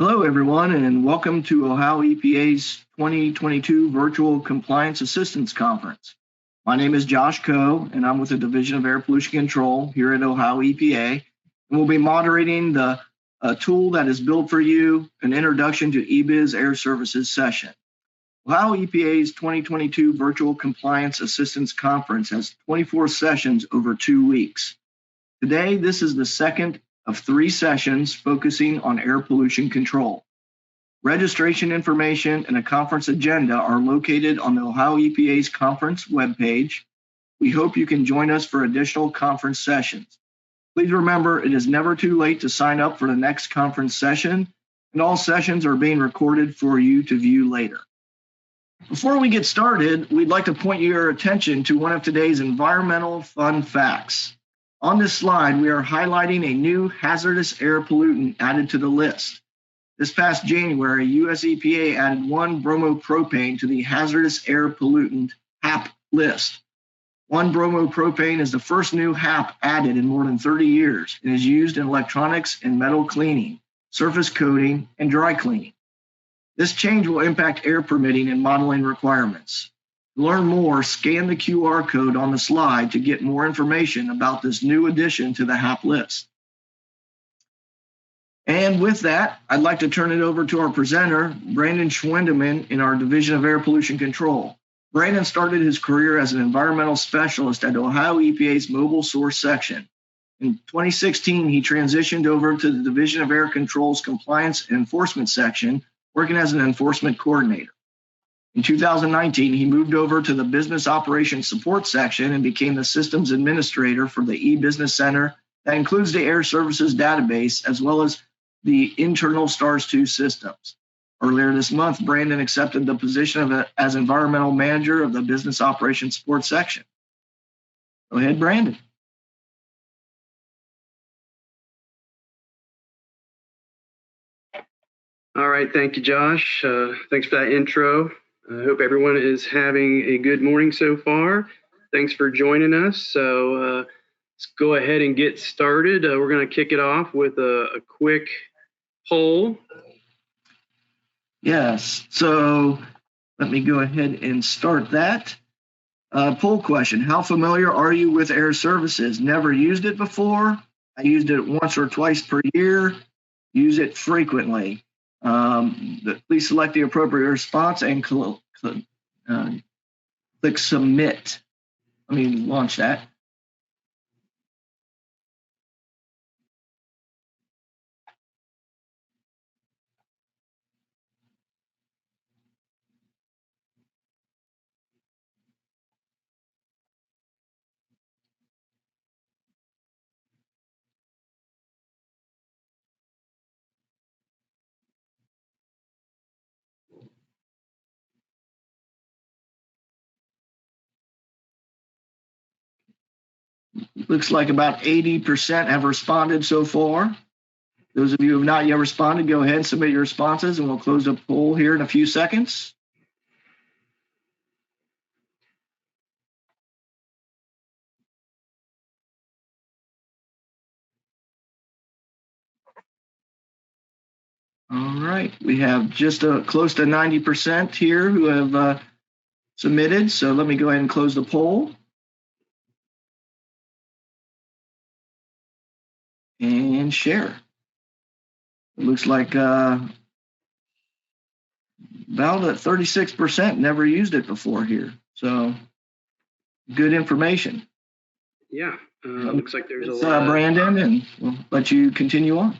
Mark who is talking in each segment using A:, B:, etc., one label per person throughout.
A: Hello, everyone, and welcome to Ohio EPA's 2022 Virtual Compliance Assistance Conference. My name is Josh Coe, and I'm with the Division of Air Pollution Control here at Ohio EPA, and we'll be moderating the tool that is built for you, an introduction to eBiz Air Services session. Ohio EPA's 2022 Virtual Compliance Assistance Conference has 24 sessions over 2 weeks. Today, this is the second of 3 sessions focusing on air pollution control. Registration information and a conference agenda are located on the Ohio EPA's conference webpage. We hope you can join us for additional conference sessions. Please remember, it is never too late to sign up for the next conference session, and all sessions are being recorded for you to view later. Before we get started, we'd like to point your attention to one of today's environmental fun facts. On this slide, we are highlighting a new hazardous air pollutant added to the list. This past January, US EPA added 1-bromopropane to the hazardous air pollutant HAP list. 1-bromopropane is the first new HAP added in more than 30 years and is used in electronics and metal cleaning, surface coating, and dry cleaning. This change will impact air permitting and modeling requirements. To learn more, scan the QR code on the slide to get more information about this new addition to the HAP list. And with that, I'd like to turn it over to our presenter, Brandon Schwendeman in our Division of Air Pollution Control. Brandon started his career as an environmental specialist at Ohio EPA's Mobile Source section. In 2016, he transitioned over to the Division of Air Control's Compliance and Enforcement section, working as an enforcement coordinator. In 2019, he moved over to the Business Operations Support section and became the systems administrator for the eBusiness Center that includes the Air Services database as well as the internal STARS-2 systems. Earlier this month, Brandon accepted the position as environmental manager of the Business Operations Support section. Go ahead, Brandon.
B: All right, thank you, Josh. Thanks for that intro. I hope everyone is having a good morning so far. Thanks for joining us. So let's go ahead and get started. We're going to kick it off with a quick poll.
A: Yes, so let me go ahead and start that. Poll question: how familiar are you with Air Services? Never used it before. I used it once or twice per year. Use it frequently. Please select the appropriate response and click submit. Let me launch that. Looks like about 80% have responded so far. Those of you who have not yet responded, go ahead and submit your responses, and we'll close the poll here in a few seconds. All right, we have just close to 90% here who have submitted, so let me go ahead and close the poll. And share. It looks like about 36% never used it before here. So good information.
B: Yeah, looks like there's a lot.
A: Brandon, and we'll let you continue on.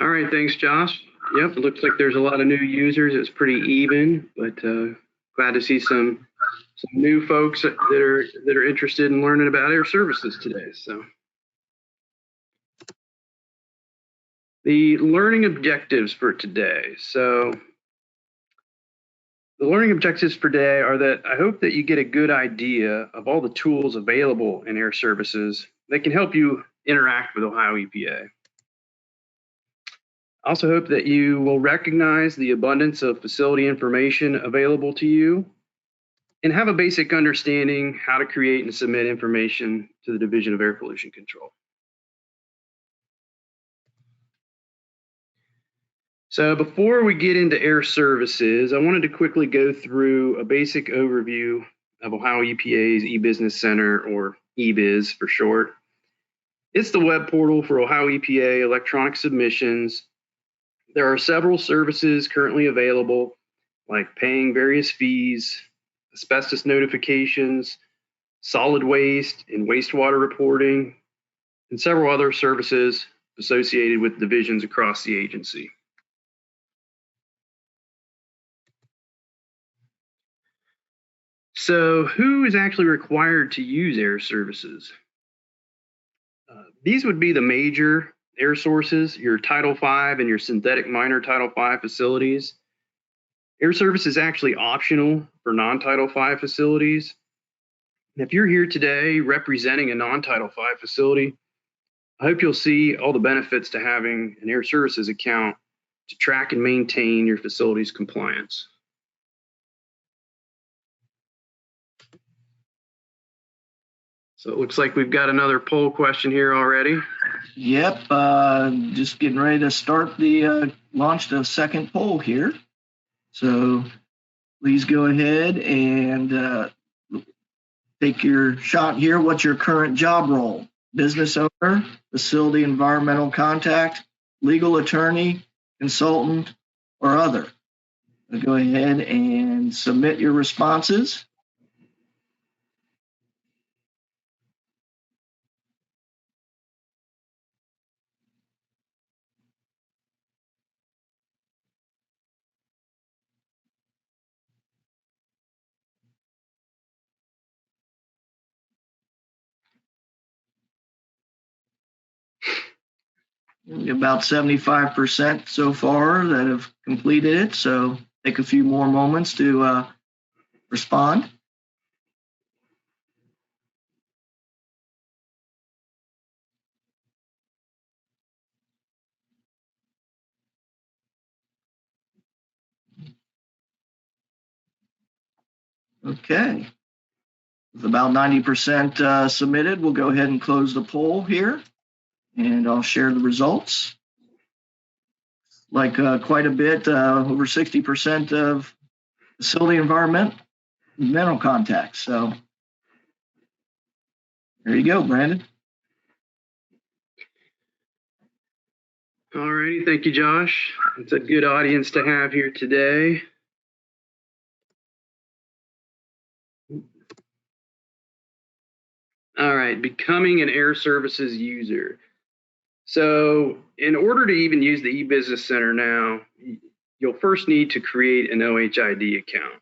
B: All right, thanks, Josh. Yep, it looks like there's a lot of new users. It's pretty even, but glad to see some new folks that are interested in learning about Air Services today. So. The learning objectives for today. So the learning objectives for today are that I hope that you get a good idea of all the tools available in Air Services that can help you interact with Ohio EPA. I also hope that you will recognize the abundance of facility information available to you and have a basic understanding how to create and submit information to the Division of Air Pollution Control. So before we get into air services, I wanted to quickly go through a basic overview of Ohio EPA's eBusiness Center, or eBiz for short. It's the web portal for Ohio EPA electronic submissions. There are several services currently available, like paying various fees, asbestos notifications, solid waste and wastewater reporting, and several other services associated with divisions across the agency. So who is actually required to use air services? These would be the major air sources, your Title V and your synthetic minor Title V facilities. Air service is actually optional for non-Title V facilities. If you're here today representing a non-Title V facility, I hope you'll see all the benefits to having an air services account to track and maintain your facility's compliance. So it looks like we've got another poll question here already.
A: Yep, just getting ready to start launch the second poll here. So please go ahead and take your shot here. What's your current job role? Business owner, facility environmental contact, legal attorney, consultant, or other? So go ahead and submit your responses. About 75% so far that have completed it. So take a few more moments to respond. Okay. With about 90% submitted, we'll go ahead and close the poll here, and I'll share the results. Like quite a bit, over 60% of facility environmental contacts. So there you go, Brandon.
B: All righty, thank you, Josh. It's a good audience to have here today. All right, becoming an air services user. So in order to even use the eBusiness Center now, you'll first need to create an OHID account.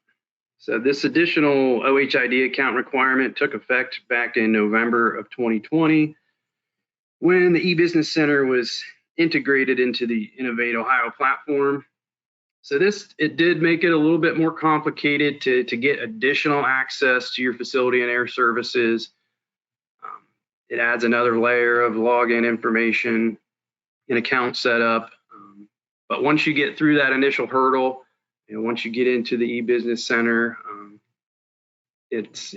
B: So this additional OHID account requirement took effect back in November of 2020 when the eBusiness Center was integrated into the Innovate Ohio platform. So it did make it a little bit more complicated to get additional access to your facility and air services. It adds another layer of login information and account setup. But once you get through that initial hurdle, once you get into the eBusiness Center, it's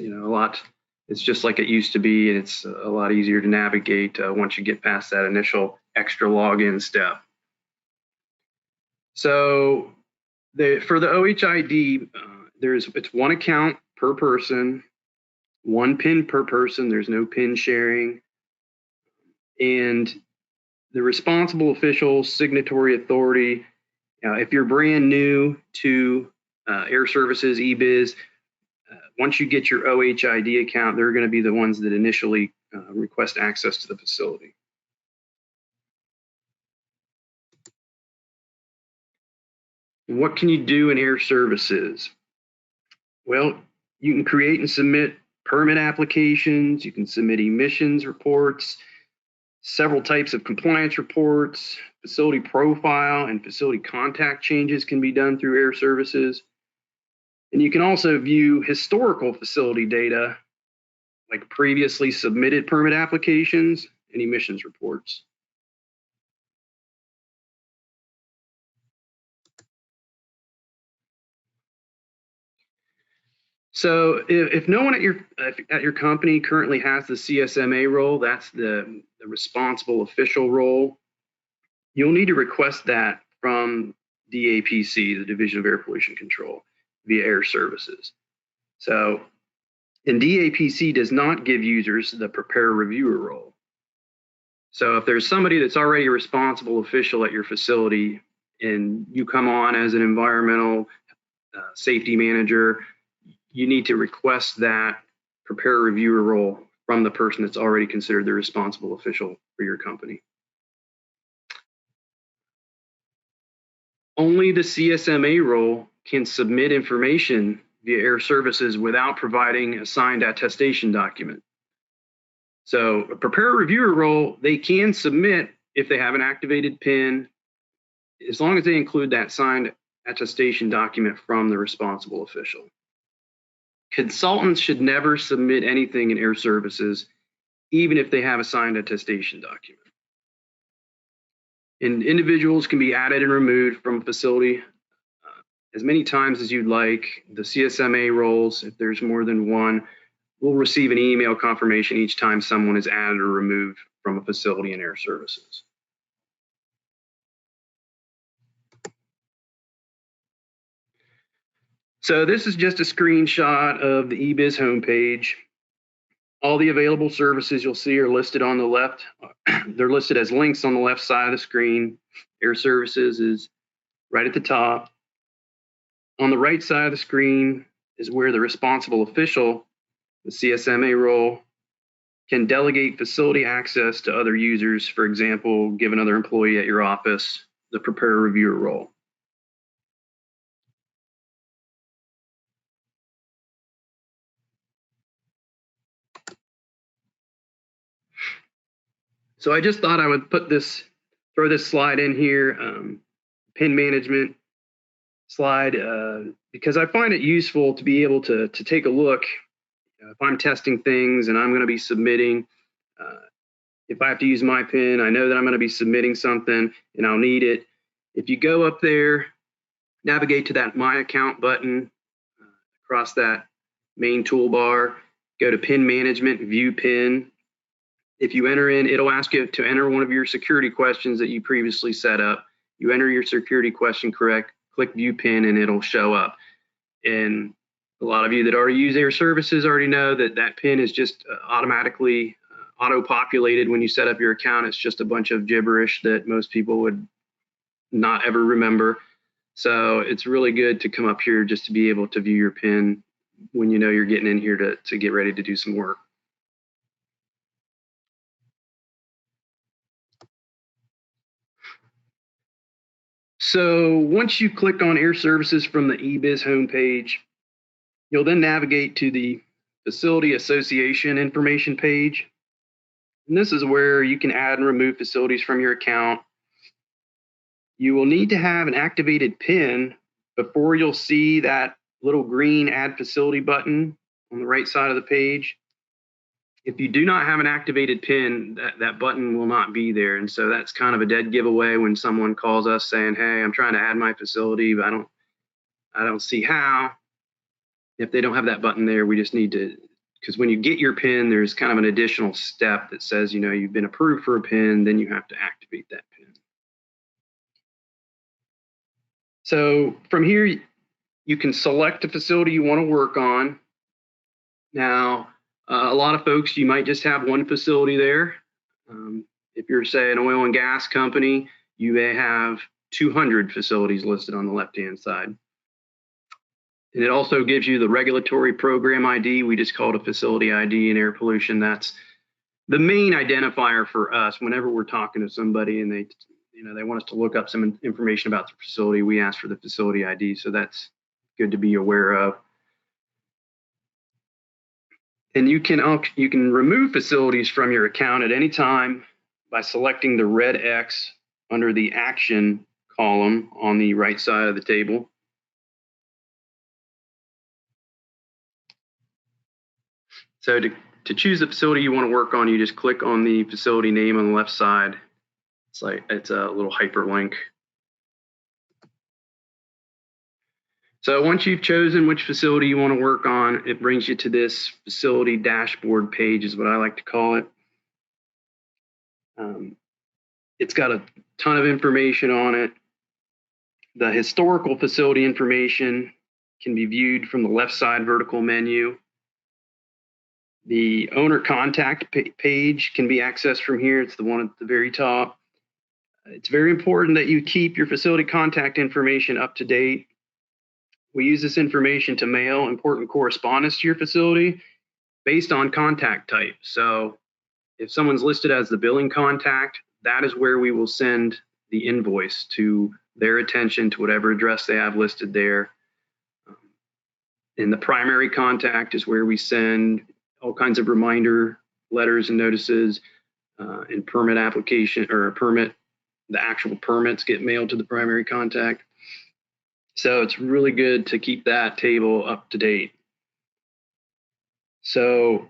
B: it's just like it used to be, and it's a lot easier to navigate once you get past that initial extra login step. So for the OHID, it's one account per person, one PIN per person. There's no PIN sharing. And the responsible official signatory authority, if you're brand new to Air Services eBiz, once you get your OHID account, they're going to be the ones that initially request access to the facility. And what can you do in Air Services? Well, you can create and submit permit applications, you can submit emissions reports, several types of compliance reports, facility profile and facility contact changes can be done through Air Services. And you can also view historical facility data, like previously submitted permit applications and emissions reports. So if no one at your company currently has the CSMA role, that's the responsible official role, you'll need to request that from DAPC, the Division of Air Pollution Control, via Air Services. So, and DAPC does not give users the prepare reviewer role. So if there's somebody that's already a responsible official at your facility and you come on as an environmental safety manager, you need to request that prepare reviewer role from the person that's already considered the responsible official for your company. Only the CSMA role can submit information via Air Services without providing a signed attestation document. So a prepare reviewer role, they can submit if they have an activated PIN, as long as they include that signed attestation document from the responsible official. Consultants should never submit anything in Air Services, even if they have a signed attestation document. And individuals can be added and removed from a facility as many times as you'd like. The CSMA roles, if there's more than one, will receive an email confirmation each time someone is added or removed from a facility in Air Services. So this is just a screenshot of the eBiz homepage. All the available services you'll see are listed on the left. They're listed as links on the left side of the screen. Air Services is right at the top. On the right side of the screen is where the responsible official, the CSMA role, can delegate facility access to other users. For example, give another employee at your office the prepare reviewer role. So I just thought I would throw this slide in here, PIN management slide, because I find it useful to be able to take a look. If I'm testing things and I'm going to be submitting, if I have to use my PIN, I know that I'm going to be submitting something and I'll need it. If you go up there, navigate to that My Account button across that main toolbar, go to PIN management, view PIN. If you enter in, it'll ask you to enter one of your security questions that you previously set up. You enter your security question correct, click view PIN, and it'll show up. And a lot of you that already use Air Services already know that that PIN is just automatically auto-populated when you set up your account. It's just a bunch of gibberish that most people would not ever remember. So it's really good to come up here just to be able to view your PIN when you know you're getting in here to get ready to do some work. So once you click on Air Services from the eBiz homepage, you'll then navigate to the Facility Association information page. And this is where you can add and remove facilities from your account. You will need to have an activated PIN before you'll see that little green Add Facility button on the right side of the page. If you do not have an activated PIN, that button will not be there. And so that's kind of a dead giveaway when someone calls us saying, hey, I'm trying to add my facility, but I don't see how. If they don't have that button there, we just need to, because when you get your PIN, there's kind of an additional step that says, you know, you've been approved for a PIN, then you have to activate that PIN. So from here, you can select a facility you want to work on. Now, a lot of folks, you might just have one facility there. If you're, say, an oil and gas company, you may have 200 facilities listed on the left-hand side. And it also gives you the regulatory program ID. We just call it a facility ID in air pollution. That's the main identifier for us whenever we're talking to somebody and they want us to look up some information about the facility. We ask for the facility ID, so that's good to be aware of. And you can remove facilities from your account at any time by selecting the red X under the action column on the right side of the table. So to choose the facility you want to work on, you just click on the facility name on the left side. It's a little hyperlink. So once you've chosen which facility you want to work on, it brings you to this facility dashboard page, is what I like to call it. It's got a ton of information on it. The historical facility information can be viewed from the left side vertical menu. The owner contact page can be accessed from here. It's the one at the very top. It's very important that you keep your facility contact information up to date. We use this information to mail important correspondence to your facility based on contact type. So if someone's listed as the billing contact, that is where we will send the invoice to their attention, to whatever address they have listed there. And the primary contact is where we send all kinds of reminder letters and notices, and permit application or permit, the actual permits get mailed to the primary contact. So it's really good to keep that table up to date. So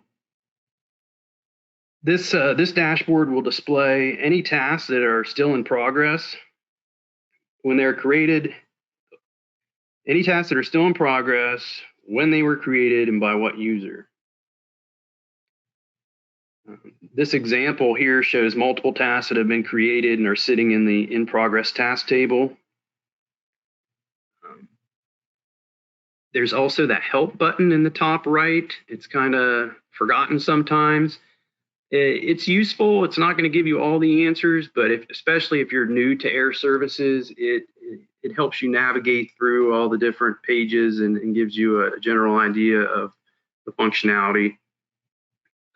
B: this dashboard will display any tasks that are still in progress. When they're created, any tasks that are still in progress, when they were created, and by what user. This example here shows multiple tasks that have been created and are sitting in the in progress task table. There's also that help button in the top right. It's kind of forgotten sometimes. It's useful. It's not going to give you all the answers, but especially if you're new to air services, it helps you navigate through all the different pages and gives you a general idea of the functionality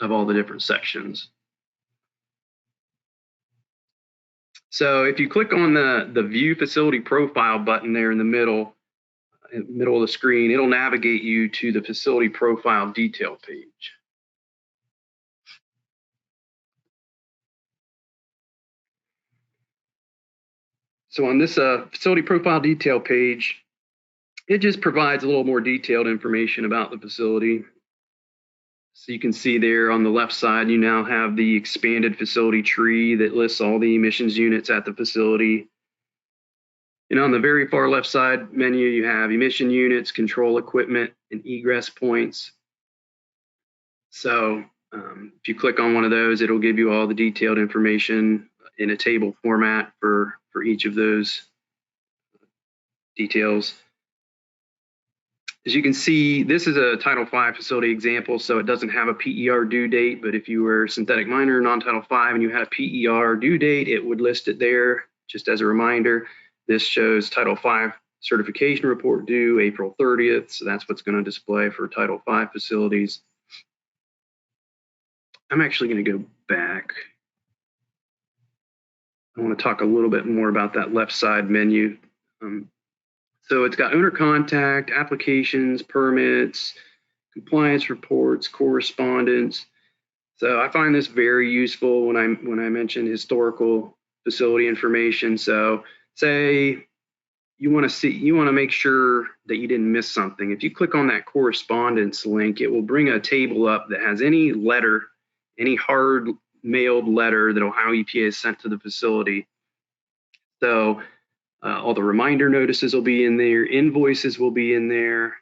B: of all the different sections. So if you click on the View Facility Profile button there in the middle of the screen, it'll navigate you to the Facility Profile Detail page. So on this Facility Profile Detail page, it just provides a little more detailed information about the facility. So you can see there on the left side, you now have the expanded facility tree that lists all the emissions units at the facility. And on the very far left side menu, you have emission units, control equipment, and egress points. So if you click on one of those, it'll give you all the detailed information in a table format for each of those details. As you can see, this is a Title V facility example, so it doesn't have a PER due date, but if you were synthetic minor, non-Title V, and you had a PER due date, it would list it there. Just as a reminder, this shows Title V certification report due April 30th, so that's what's going to display for Title V facilities. I'm actually going to go back. I want to talk a little bit more about that left side menu. So it's got owner contact, applications, permits, compliance reports, correspondence. So I find this very useful when I mention historical facility information. So say you want to make sure that you didn't miss something. If you click on that correspondence link, it will bring a table up that has any letter, any hard mailed letter that Ohio EPA has sent to the facility. So all the reminder notices will be in there, invoices will be in there.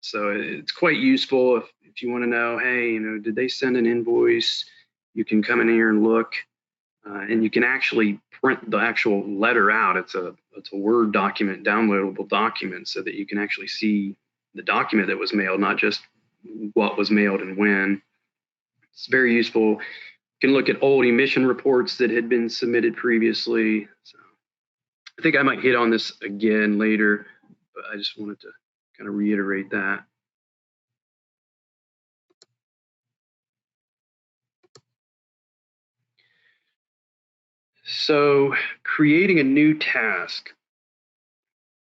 B: So it's quite useful if you want to know, hey, did they send an invoice? You can come in here and look, and you can actually print the actual letter out. It's a Word document, downloadable document, so that you can actually see the document that was mailed, not just what was mailed and when. It's very useful. You can look at old emission reports that had been submitted previously. So I think I might hit on this again later, but I just wanted to kind of reiterate that. So creating a new task.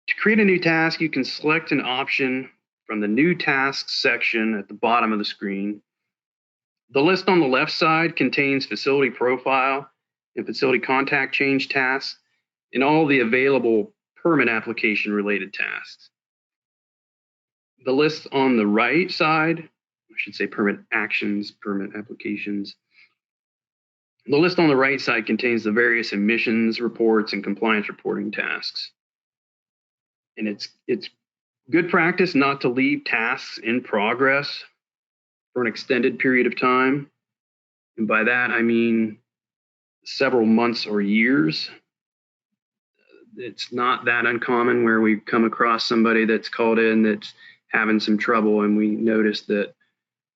B: To create a new task, you can select an option from the New Tasks section at the bottom of the screen. The list on the left side contains facility profile and facility contact change tasks and all the available permit application related tasks. The list on the right side, I should say permit actions, permit applications. The list on the right side contains the various emissions reports and compliance reporting tasks. And it's good practice not to leave tasks in progress for an extended period of time. And by that, I mean several months or years. it's not that uncommon where we come across somebody that's called in that's having some trouble, and we notice that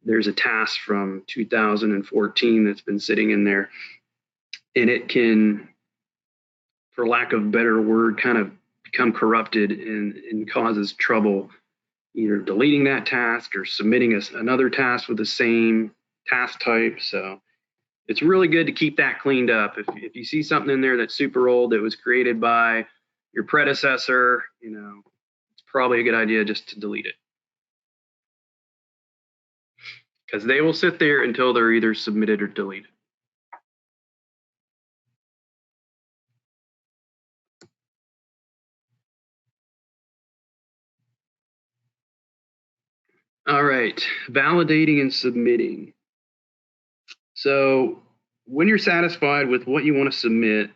B: there's a task from 2014 that's been sitting in there, and it can, for lack of a better word, kind of become corrupted and causes trouble either deleting that task or submitting another task with the same task type. So it's really good to keep that cleaned up. If you see something in there that's super old that was created by your predecessor, it's probably a good idea just to delete it, because they will sit there until they're either submitted or deleted. All right, validating and submitting. So when you're satisfied with what you want to submit,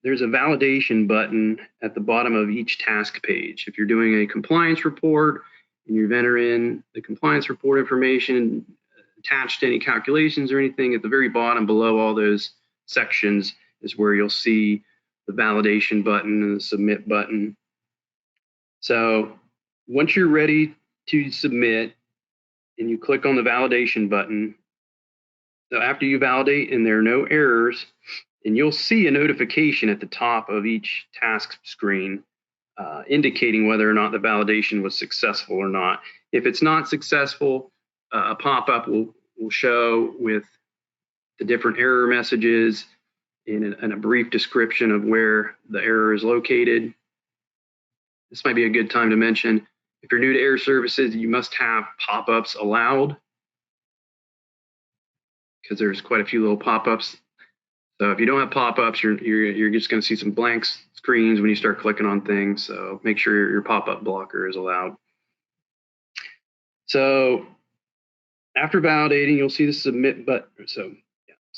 B: there's a validation button at the bottom of each task page. If you're doing a compliance report and you enter in the compliance report information attached to any calculations or anything, at the very bottom below all those sections is where you'll see the validation button and the submit button. So once you're ready to submit and you click on the validation button, so after you validate and there are no errors, and you'll see a notification at the top of each task screen indicating whether or not the validation was successful or not. If it's not successful, a pop-up will show with the different error messages and a brief description of where the error is located. This might be a good time to mention, if you're new to Air Services, you must have pop-ups allowed, because there's quite a few little pop-ups. So if you don't have pop-ups, you're just going to see some blank screens when you start clicking on things. So make sure your pop-up blocker is allowed. So after validating, you'll see the submit button. So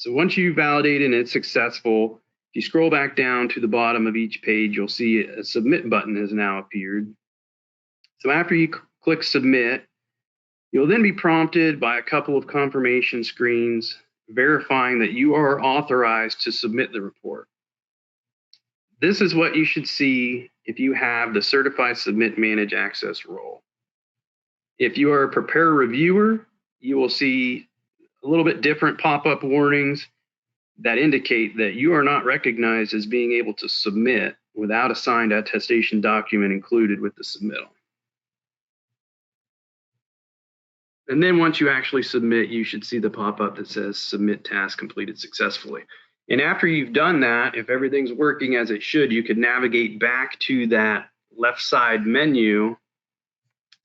B: once you validate and it's successful, if you scroll back down to the bottom of each page, you'll see a submit button has now appeared. So after you click submit, you'll then be prompted by a couple of confirmation screens verifying that you are authorized to submit the report. This is what you should see if you have the Certified Submit Manage Access role. If you are a Prepare Reviewer, you will see a little bit different pop-up warnings that indicate that you are not recognized as being able to submit without a signed attestation document included with the submittal. And then once you actually submit, you should see the pop-up that says Submit Task Completed Successfully. And after you've done that, if everything's working as it should, you could navigate back to that left side menu.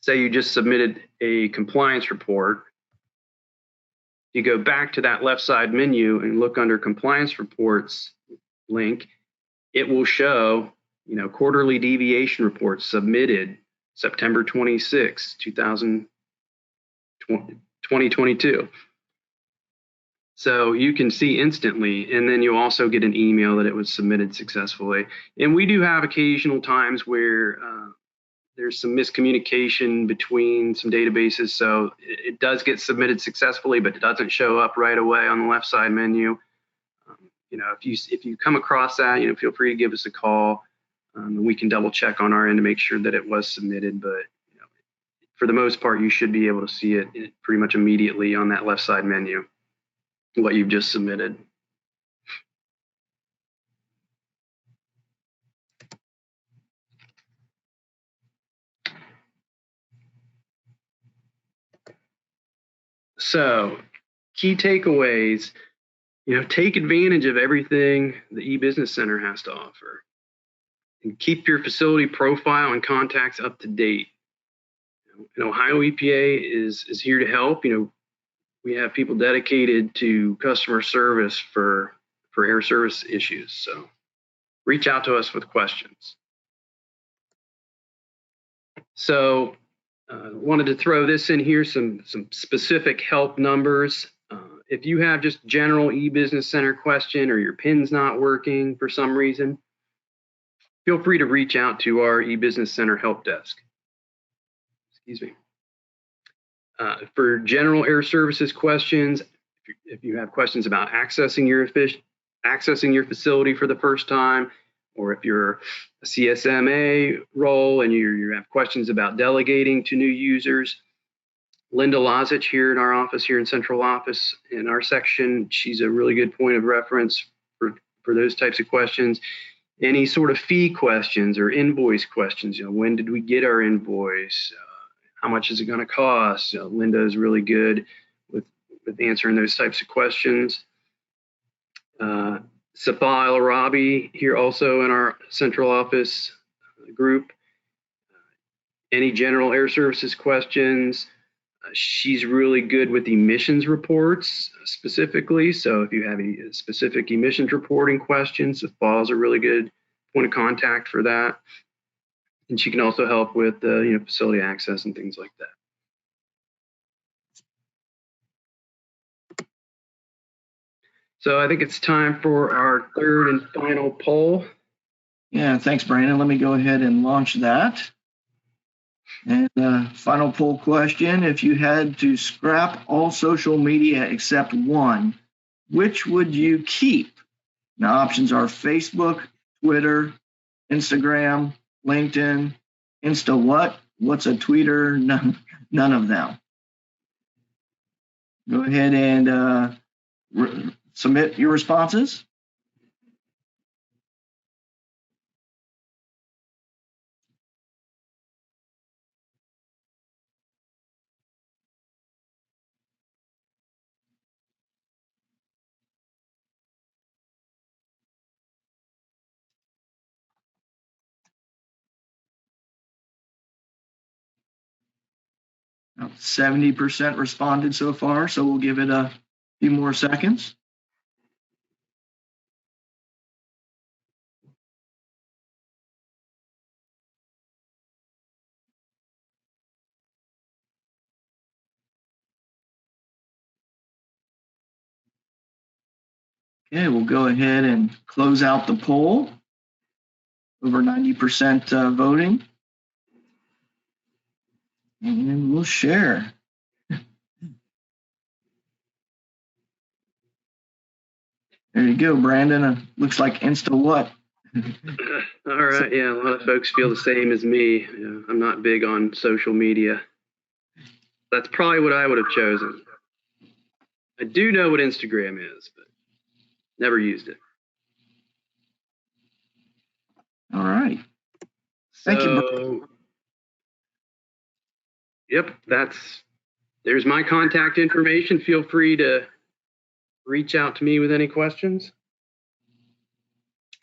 B: Say you just submitted a compliance report. You go back to that left side menu and look under Compliance Reports link. It will show, quarterly deviation reports submitted September 26, 2022. So you can see instantly, and then you'll also get an email that it was submitted successfully. And we do have occasional times where there's some miscommunication between some databases, so it does get submitted successfully, but it doesn't show up right away on the left side menu. If you come across that, feel free to give us a call, and we can double check on our end to make sure that it was submitted. But for the most part, you should be able to see it pretty much immediately on that left side menu, what you've just submitted. So, key takeaways, take advantage of everything the eBusiness Center has to offer, and keep your facility profile and contacts up to date. Ohio EPA is here to help. We have people dedicated to customer service for air service issues. So reach out to us with questions. So wanted to throw this in here, some specific help numbers. If you have just general eBusiness Center question, or your PIN's not working for some reason, feel free to reach out to our eBusiness Center help desk. Excuse me. For general air services questions, if you have questions about accessing your facility for the first time, or if you're a CSMA role and you have questions about delegating to new users, Linda Lozich here in our office, here in central office, in our section, she's a really good point of reference for those types of questions. Any sort of fee questions or invoice questions, when did we get our invoice? How much is it going to cost? Linda is really good with answering those types of questions. Safa El-Arabi here also in our central office group. Any general air services questions? She's really good with emissions reports specifically. So if you have any specific emissions reporting questions, Safa is a really good point of contact for that. And she can also help with facility access and things like that. So I think it's time for our third and final poll.
A: Yeah, thanks, Brandon. Let me go ahead and launch that. And final poll question, if you had to scrap all social media except one, which would you keep? Now, options are Facebook, Twitter, Instagram, LinkedIn, Insta what? What's a tweeter? None of them. Go ahead and submit your responses. About 70% responded so far, so we'll give it a few more seconds. Okay, we'll go ahead and close out the poll. Over 90% voting. And we'll share. There you go, Brandon. Looks like Insta what?
B: All right. Yeah, a lot of folks feel the same as me. I'm not big on social media. That's probably what I would have chosen. I do know what Instagram is, but never used it.
A: All right. Thank you.
B: Yep, there's my contact information. Feel free to reach out to me with any questions.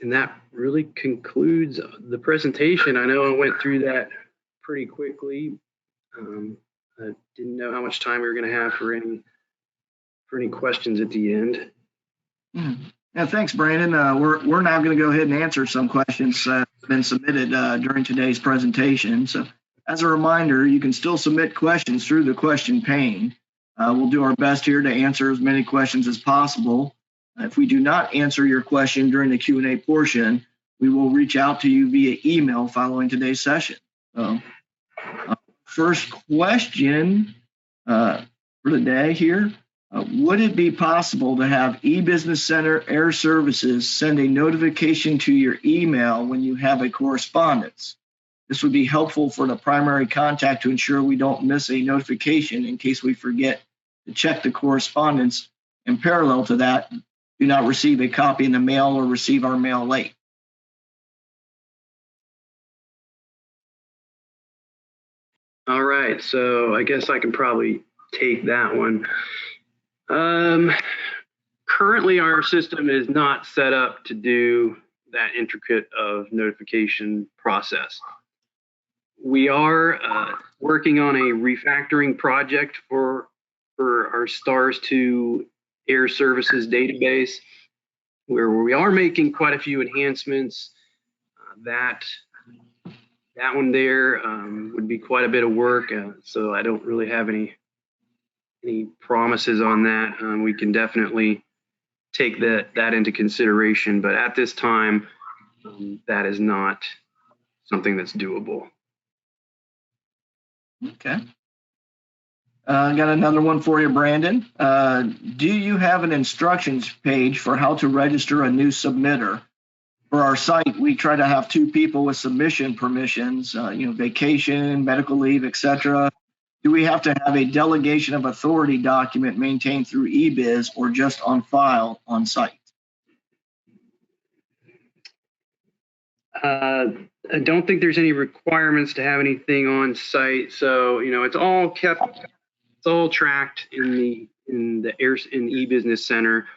B: And that really concludes the presentation. I know I went through that pretty quickly. I didn't know how much time we were going to have for any questions at the end.
A: Yeah, thanks, Brandon. We're now going to go ahead and answer some questions that have been submitted during today's presentation. So, as a reminder, you can still submit questions through the question pane. We'll do our best here to answer as many questions as possible. If we do not answer your question during the Q&A portion, we will reach out to you via email following today's session. First question for the day here. Would it be possible to have eBusiness Center Air Services send a notification to your email when you have a correspondence? This would be helpful for the primary contact to ensure we don't miss a notification in case we forget to check the correspondence. In parallel to that, do not receive a copy in the mail or receive our mail late.
B: All right, so I guess I can probably take that one. Currently, our system is not set up to do that intricate of notification process. We are working on a refactoring project for our STARS 2 Air Services database, where we are making quite a few enhancements. That one there would be quite a bit of work, so I don't really have any promises on that. We can definitely take that into consideration, but at this time, that is not something that's doable.
A: Okay. I got another one for you, Brandon. Do you have an instructions page for how to register a new submitter for our site, we try to have 2 people with submission permissions, vacation, medical leave, etc. Do we have to have a delegation of authority document maintained through eBiz or just on file on site?
B: I don't think there's any requirements to have anything on site. So, it's all tracked in the eBusiness Center.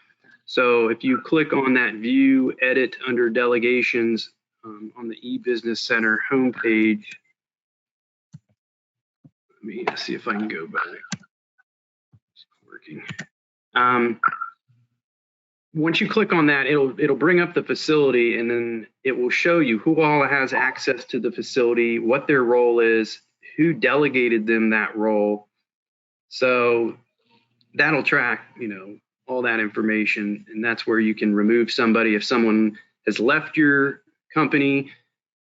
B: So if you click on that view edit under delegations on the eBusiness Center homepage, let me see if I can go back. It's working. Once you click on that, it'll bring up the facility, and then it will show you who all has access to the facility, what their role is, who delegated them that role. So that'll track, all that information, and that's where you can remove somebody. If someone has left your company,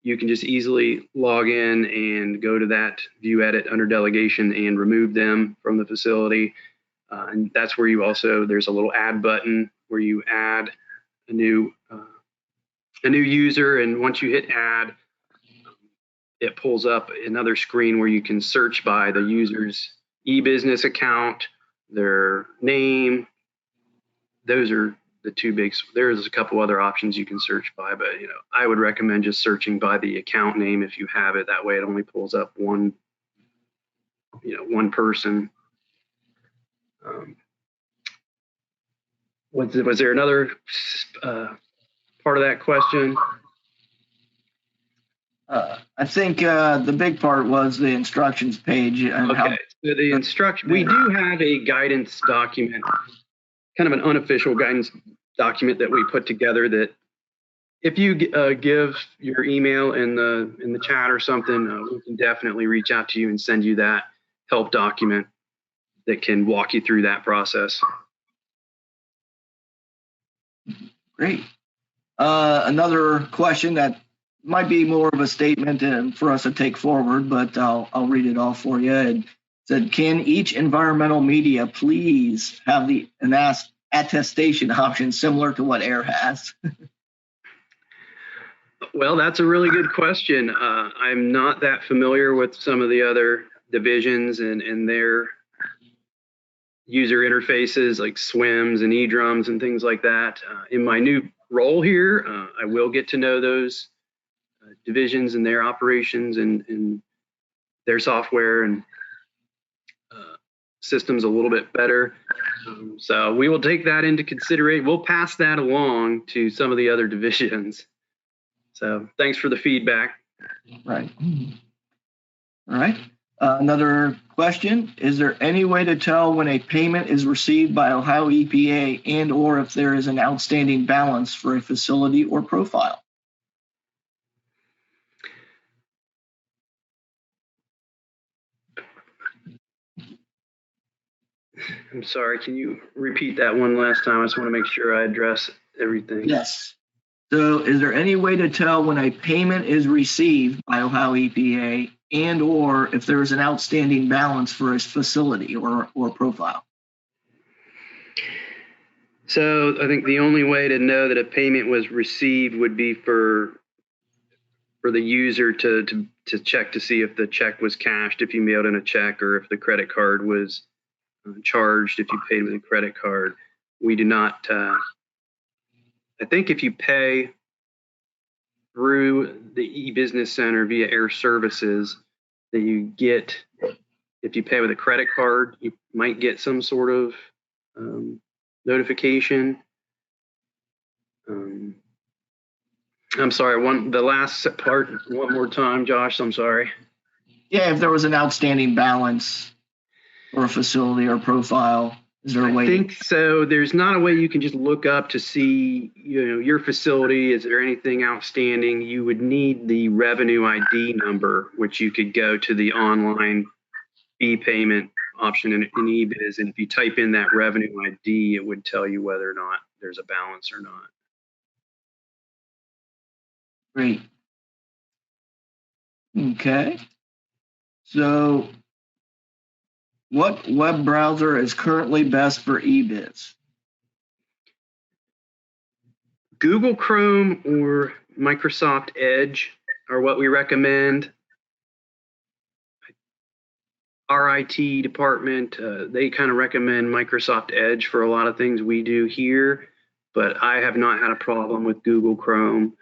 B: you can just easily log in and go to that view edit under delegation and remove them from the facility. And that's where there's a little add button where you add a new user, and once you hit add, it pulls up another screen where you can search by the user's eBusiness account, their name. Those are the 2 big. There's a couple other options you can search by, but I would recommend just searching by the account name if you have it. That way it only pulls up one person. Was there another part of that question?
A: I think the big part was the instructions page. And
B: okay, so the instruction, we do have a guidance document, kind of an unofficial guidance document that we put together that if you give your email in the chat or something, we can definitely reach out to you and send you that help document that can walk you through that process.
A: Great. Another question that might be more of a statement and for us to take forward, but I'll read it off for you. It said, can each environmental media please have an attestation option similar to what AIR has?
B: Well, that's a really good question. I'm not that familiar with some of the other divisions and their user interfaces like SWIMs and eDrums and things like that. In my new role here, I will get to know those divisions and their operations and their software and systems a little bit better. So we will take that into consideration. We'll pass that along to some of the other divisions. So thanks for the feedback.
A: Right. All right. Another question, is there any way to tell when a payment is received by Ohio EPA and or if there is an outstanding balance for a facility or profile?
B: I'm sorry, can you repeat that one last time? I just want to make sure I address everything.
A: Yes. So is there any way to tell when a payment is received by Ohio EPA and or if there is an outstanding balance for a facility or profile?
B: So I think the only way to know that a payment was received would be for the user to check to see if the check was cashed, if you mailed in a check, or if the credit card was charged, if you paid with a credit card. We do not, I think if you pay through the eBusiness Center via AIR Services, that you get, if you pay with a credit card, you might get some sort of notification. I'm sorry, the last part one more time, Josh, I'm sorry.
A: Yeah, if there was an outstanding balance for a facility or profile, is there a way?
B: I think so. There's not a way you can just look up to see, your facility, is there anything outstanding? You would need the revenue ID number, which you could go to the online fee payment option in eBiz. And if you type in that revenue ID, it would tell you whether or not there's a balance or not.
A: Great. Okay. So what web browser is currently best for eBiz?
B: Google Chrome or Microsoft Edge are what we recommend. Our IT department, they kind of recommend Microsoft Edge for a lot of things we do here, but I have not had a problem with Google Chrome.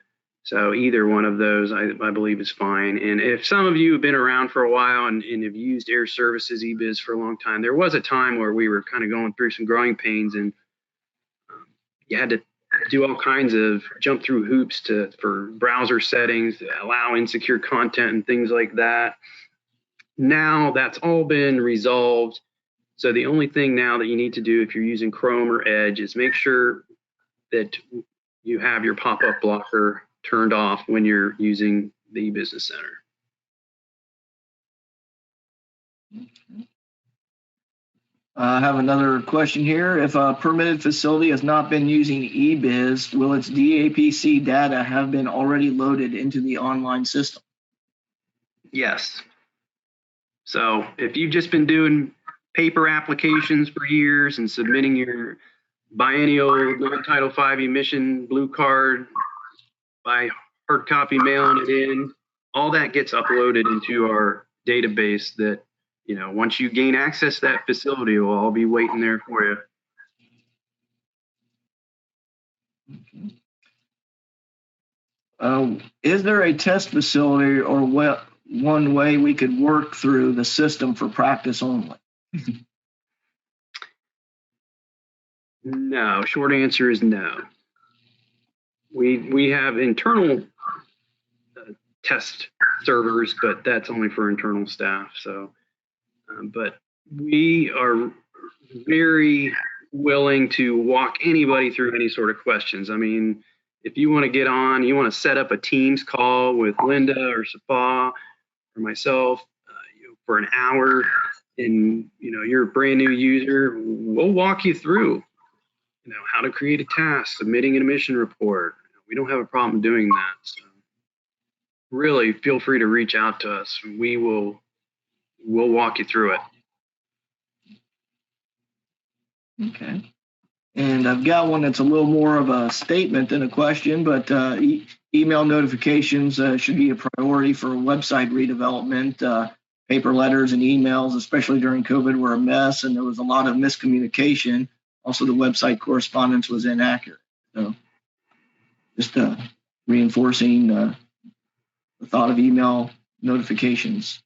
B: So either one of those, I believe, is fine. And if some of you have been around for a while and have used Air Services eBiz for a long time, there was a time where we were kind of going through some growing pains, and you had to do all kinds of jump through hoops for browser settings, to allow insecure content and things like that. Now that's all been resolved. So the only thing now that you need to do if you're using Chrome or Edge is make sure that you have your pop-up blocker turned off when you're using the Business Center.
A: I have another question here. If a permitted facility has not been using eBiz, will its DAPC data have been already loaded into the online system?
B: Yes. So if you've just been doing paper applications for years and submitting your biennial non-Title V emission blue card by hard copy mailing it in, all that gets uploaded into our database that, once you gain access to that facility, it will all be waiting there for you.
A: Okay. Is there a test facility or one way we could work through the system for practice only?
B: No, short answer is no. We have internal test servers, but that's only for internal staff. So, but we are very willing to walk anybody through any sort of questions. I mean, if you want to get on, you want to set up a Teams call with Linda or Safa or myself for an hour, and you're a brand new user, we'll walk you through how to create a task, submitting an emission report. We don't have a problem doing that. So really feel free to reach out to us. We'll walk you through it.
A: Okay. And I've got one that's a little more of a statement than a question, but email notifications should be a priority for website redevelopment. Paper letters and emails, especially during COVID, were a mess, and there was a lot of miscommunication. Also, the website correspondence was inaccurate. So just reinforcing the thought of email notifications.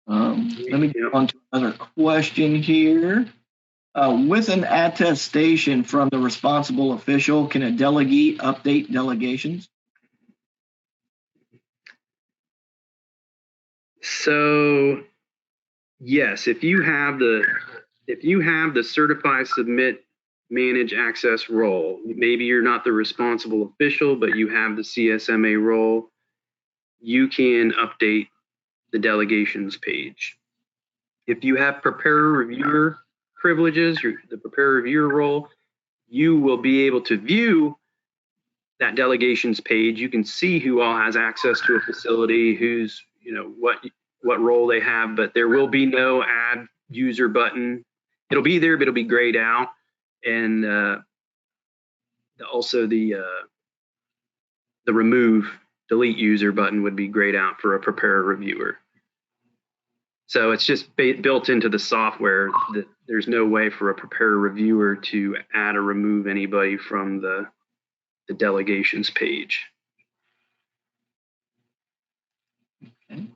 A: Let me get on to another question here. With an attestation from the responsible official, can a delegee update delegations?
B: So yes, if you have the certify, submit, manage, access role, maybe you're not the responsible official, but you have the CSMA role, you can update the delegations page. If you have preparer reviewer privileges, the preparer reviewer role, you will be able to view that delegations page. You can see who all has access to a facility, who's, what role they have, but there will be no add user button. It'll be there, but it'll be grayed out. And also the remove, delete user button would be grayed out for a preparer reviewer. So it's just built into the software that there's no way for a preparer reviewer to add or remove anybody from the delegations page.
A: Okay.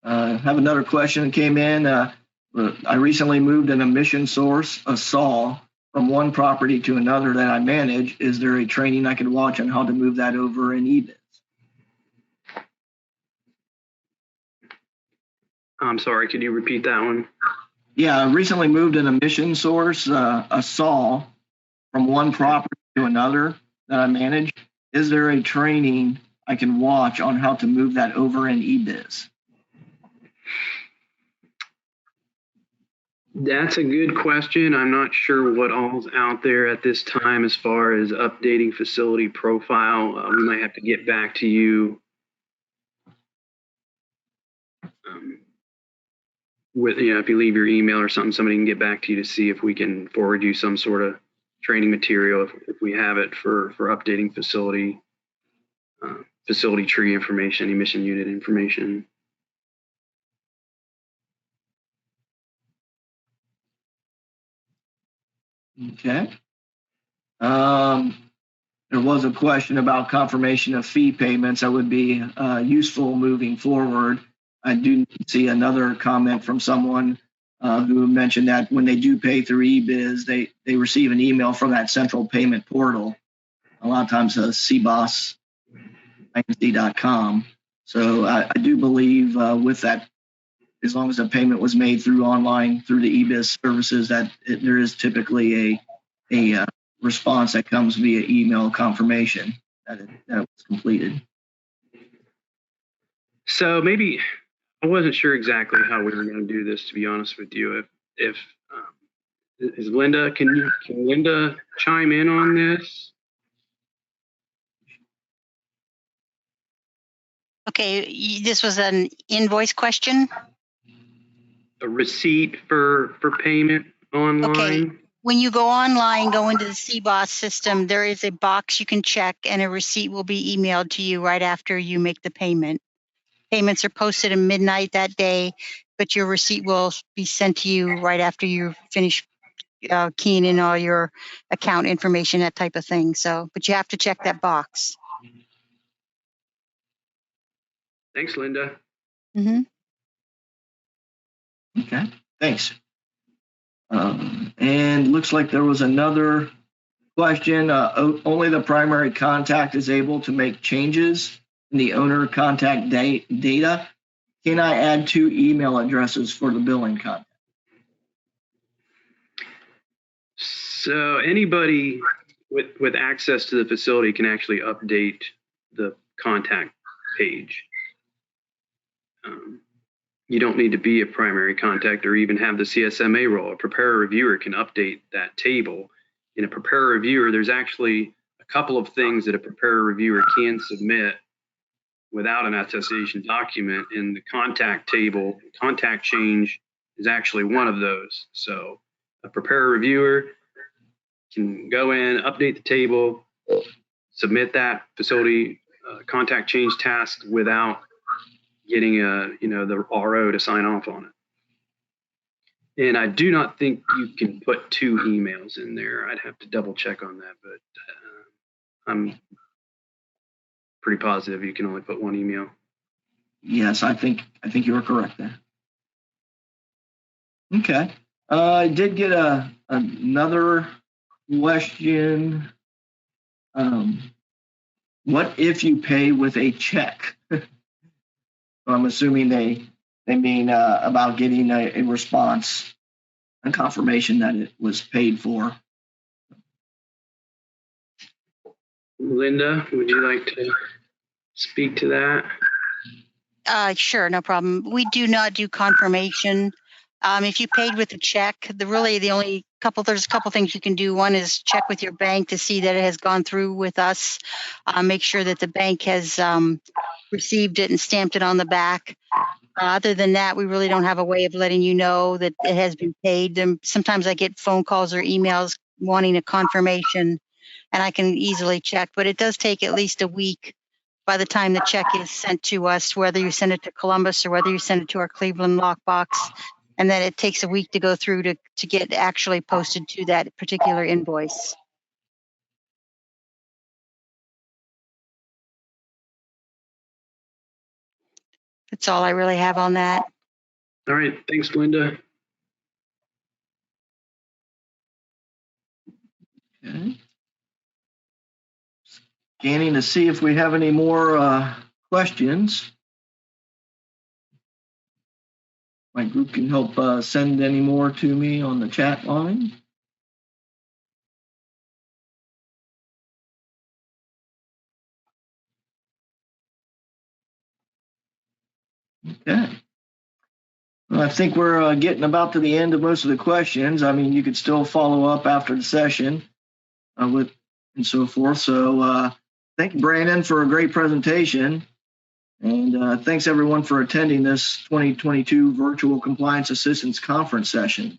A: I have another question that came in. I recently moved an emission source, a SAW, from one property to another that I manage. Is there a training I could watch on how to move that over in eBiz?
B: I'm sorry, could you repeat that one?
A: Yeah, I recently moved an emission source, a SAW, from one property to another that I manage. Is there a training I can watch on how to move that over in eBiz?
B: That's a good question. I'm not sure what all's out there at this time as far as updating facility profile. We might have to get back to you with, if you leave your email or something, somebody can get back to you to see if we can forward you some sort of training material if we have it for updating facility tree information, emission unit information.
A: Okay. There was a question about confirmation of fee payments that would be useful moving forward. I do see another comment from someone who mentioned that when they do pay through eBiz, they receive an email from that central payment portal. A lot of times cboss.com. So I do believe with that, as long as the payment was made through online, through the eBiz services, that there is typically a response that comes via email confirmation that it was completed.
B: So maybe I wasn't sure exactly how we were going to do this, to be honest with you. If is Linda, can Linda chime in on this?
C: Okay, this was an invoice question.
B: A receipt for payment online.
C: Okay. When you go online, go into the CBOSS system, there is a box you can check and a receipt will be emailed to you right after you make the payment. Payments are posted at midnight that day, but your receipt will be sent to you right after you finish keying in all your account information, that type of thing. So, but you have to check that box.
B: Thanks, Linda.
C: Mm-hmm.
A: Okay, thanks. And looks like there was another question. Only the primary contact is able to make changes in the owner contact data. Can I add 2 email addresses for the billing contact?
B: So anybody with access to the facility can actually update the contact page. You don't need to be a primary contact or even have the CSMA role. A preparer reviewer can update that table. In a preparer reviewer, there's actually a couple of things that a preparer reviewer can submit without an attestation document. In the contact table, contact change is actually one of those. So a preparer reviewer can go in, update the table, submit that facility contact change task without getting the RO to sign off on it. And I do not think you can put 2 emails in there. I'd have to double check on that, but I'm pretty positive you can only put 1 email.
A: Yes, I think you're correct there. Okay. I did get another question. What if you pay with a check? I'm assuming they mean about getting a response, a confirmation that it was paid for.
B: Linda, would you like to speak to that?
C: Sure, no problem. We do not do confirmation. If you paid with a check, there's a couple things you can do. One is check with your bank to see that it has gone through with us. Make sure that the bank has received it and stamped it on the back. Other than that, we really don't have a way of letting you know that it has been paid. Sometimes I get phone calls or emails wanting a confirmation, and I can easily check, but it does take at least a week by the time the check is sent to us, whether you send it to Columbus or whether you send it to our Cleveland lockbox. And then it takes a week to go through to get actually posted to that particular invoice. That's all I really have on that.
B: All right, thanks, Linda.
A: Okay. Scanning to see if we have any more questions. My group can help send any more to me on the chat line. Okay. Well, I think we're getting about to the end of most of the questions. I mean, you could still follow up after the session with and so forth. So thank you, Brandon, for a great presentation. And thanks everyone for attending this 2022 Virtual Compliance Assistance Conference session.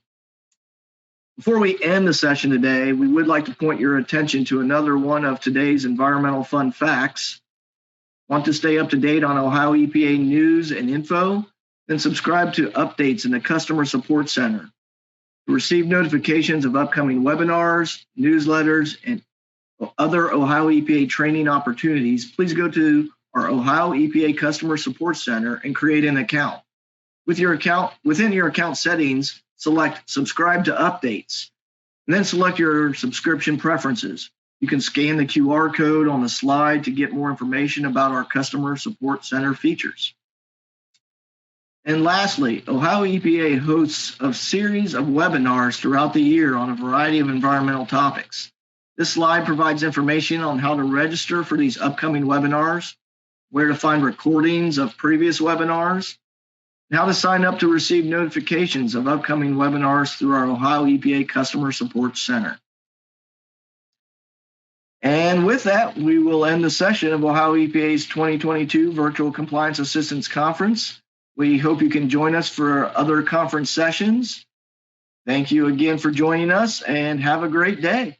A: Before we end the session today, we would like to point your attention to another one of today's environmental fun facts. Want to stay up to date on Ohio EPA news and info? Then subscribe to updates in the Customer Support Center. To receive notifications of upcoming webinars, newsletters, and other Ohio EPA training opportunities, please go to our Ohio EPA Customer Support Center and create an account. Within your account settings, select Subscribe to Updates, and then select your subscription preferences. You can scan the QR code on the slide to get more information about our Customer Support Center features. And lastly, Ohio EPA hosts a series of webinars throughout the year on a variety of environmental topics. This slide provides information on how to register for these upcoming webinars, where to find recordings of previous webinars, and how to sign up to receive notifications of upcoming webinars through our Ohio EPA Customer Support Center. And with that, we will end the session of Ohio EPA's 2022 Virtual Compliance Assistance Conference. We hope you can join us for other conference sessions. Thank you again for joining us, and have a great day.